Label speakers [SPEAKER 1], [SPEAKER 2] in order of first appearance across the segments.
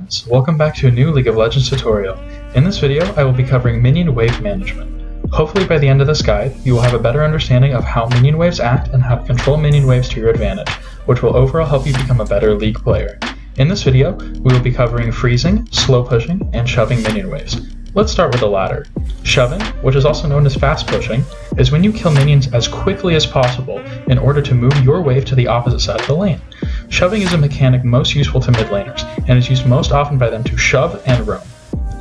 [SPEAKER 1] friends, welcome back to a new League of Legends tutorial. In this video, I will be covering minion wave management. Hopefully by the end of this guide, you will have a better understanding of how minion waves act and how to control minion waves to your advantage, which will overall help you become a better League player. In this video, we will be covering freezing, slow pushing, and shoving minion waves. Let's start with the latter. Shoving, which is also known as fast pushing, is when you kill minions as quickly as possible in order to move your wave to the opposite side of the lane. Shoving is a mechanic most useful to mid laners, and is used most often by them to shove and roam.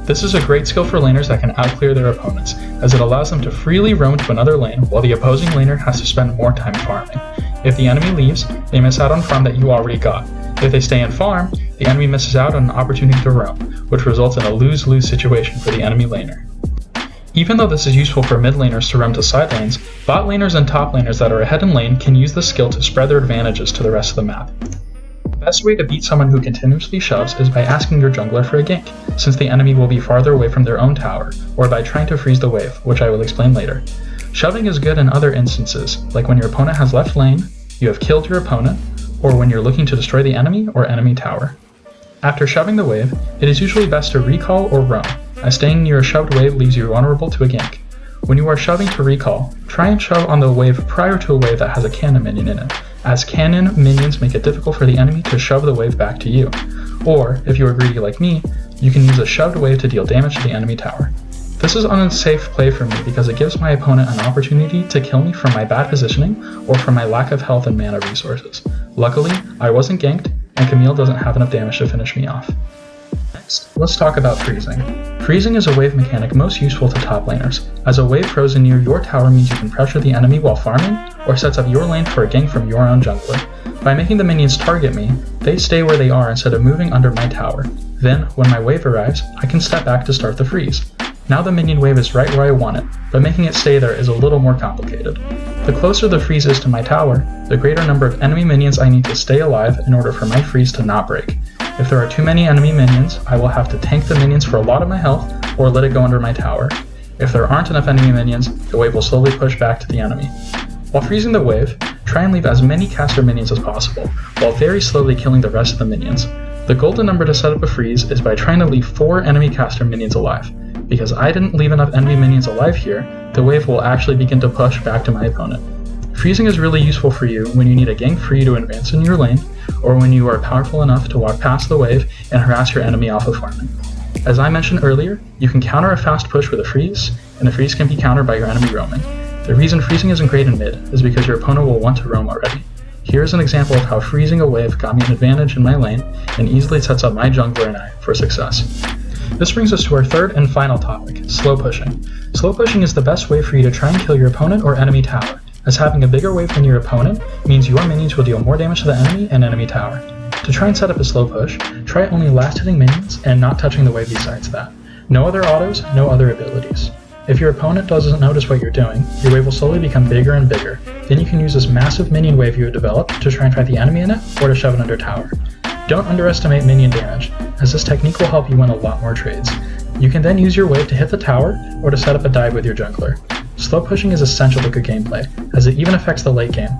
[SPEAKER 1] This is a great skill for laners that can outclear their opponents, as it allows them to freely roam to another lane while the opposing laner has to spend more time farming. If the enemy leaves, they miss out on farm that you already got. If they stay in farm, the enemy misses out on an opportunity to roam, which results in a lose-lose situation for the enemy laner. Even though this is useful for mid laners to roam to side lanes, bot laners and top laners that are ahead in lane can use this skill to spread their advantages to the rest of the map. The best way to beat someone who continuously shoves is by asking your jungler for a gank, since the enemy will be farther away from their own tower, or by trying to freeze the wave, which I will explain later. Shoving is good in other instances, like when your opponent has left lane, you have killed your opponent, or when you're looking to destroy the enemy or enemy tower. After shoving the wave, it is usually best to recall or roam, as staying near a shoved wave leaves you vulnerable to a gank. When you are shoving to recall, try and shove on the wave prior to a wave that has a cannon minion in it, as cannon minions make it difficult for the enemy to shove the wave back to you. Or, if you are greedy like me, you can use a shoved wave to deal damage to the enemy tower. This is an unsafe play for me because it gives my opponent an opportunity to kill me from my bad positioning or from my lack of health and mana resources. Luckily, I wasn't ganked, and Camille doesn't have enough damage to finish me off. Next, let's talk about freezing. Freezing is a wave mechanic most useful to top laners, as a wave frozen near your tower means you can pressure the enemy while farming, or sets up your lane for a gank from your own jungler. By making the minions target me, they stay where they are instead of moving under my tower. Then, when my wave arrives, I can step back to start the freeze. Now the minion wave is right where I want it, but making it stay there is a little more complicated. The closer the freeze is to my tower, the greater number of enemy minions I need to stay alive in order for my freeze to not break. If there are too many enemy minions, I will have to tank the minions for a lot of my health, or let it go under my tower. If there aren't enough enemy minions, the wave will slowly push back to the enemy. While freezing the wave, try and leave as many caster minions as possible, while very slowly killing the rest of the minions. The golden number to set up a freeze is by trying to leave 4 enemy caster minions alive. Because I didn't leave enough enemy minions alive here, the wave will actually begin to push back to my opponent. Freezing is really useful for you when you need a gank free to advance in your lane, or when you are powerful enough to walk past the wave and harass your enemy off of farming. As I mentioned earlier, you can counter a fast push with a freeze, and the freeze can be countered by your enemy roaming. The reason freezing isn't great in mid is because your opponent will want to roam already. Here's an example of how freezing a wave got me an advantage in my lane and easily sets up my jungler and I for success. This brings us to our third and final topic, slow pushing. Slow pushing is the best way for you to try and kill your opponent or enemy tower, as having a bigger wave than your opponent means your minions will deal more damage to the enemy and enemy tower. To try and set up a slow push, try only last hitting minions and not touching the wave besides that. No other autos, no other abilities. If your opponent doesn't notice what you're doing, your wave will slowly become bigger and bigger. Then you can use this massive minion wave you have developed to try and fight the enemy in it or to shove it under tower. Don't underestimate minion damage, as this technique will help you win a lot more trades. You can then use your wave to hit the tower or to set up a dive with your jungler. Slow pushing is essential to good gameplay, as it even affects the late game.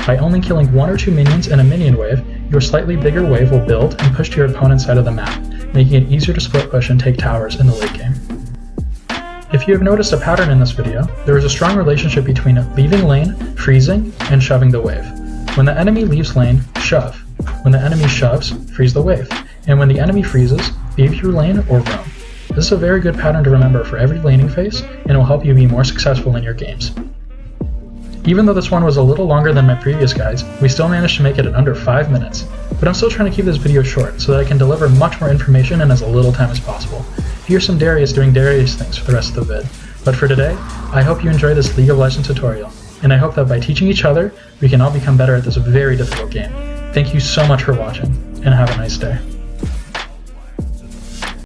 [SPEAKER 1] By only killing 1 or 2 minions in a minion wave, your slightly bigger wave will build and push to your opponent's side of the map, making it easier to split push and take towers in the late game. If you have noticed a pattern in this video, there is a strong relationship between leaving lane, freezing, and shoving the wave. When the enemy leaves lane, shove. When the enemy shoves, freeze the wave. And when the enemy freezes, leave your lane or roam. This is a very good pattern to remember for every laning phase, and will help you be more successful in your games. Even though this one was a little longer than my previous guides, we still managed to make it in under 5 minutes. But I'm still trying to keep this video short, so that I can deliver much more information in as little time as possible. Here's some Darius doing Darius things for the rest of the vid. But for today, I hope you enjoyed this League of Legends tutorial, and I hope that by teaching each other, we can all become better at this very difficult game. Thank you so much for watching, and have a nice day.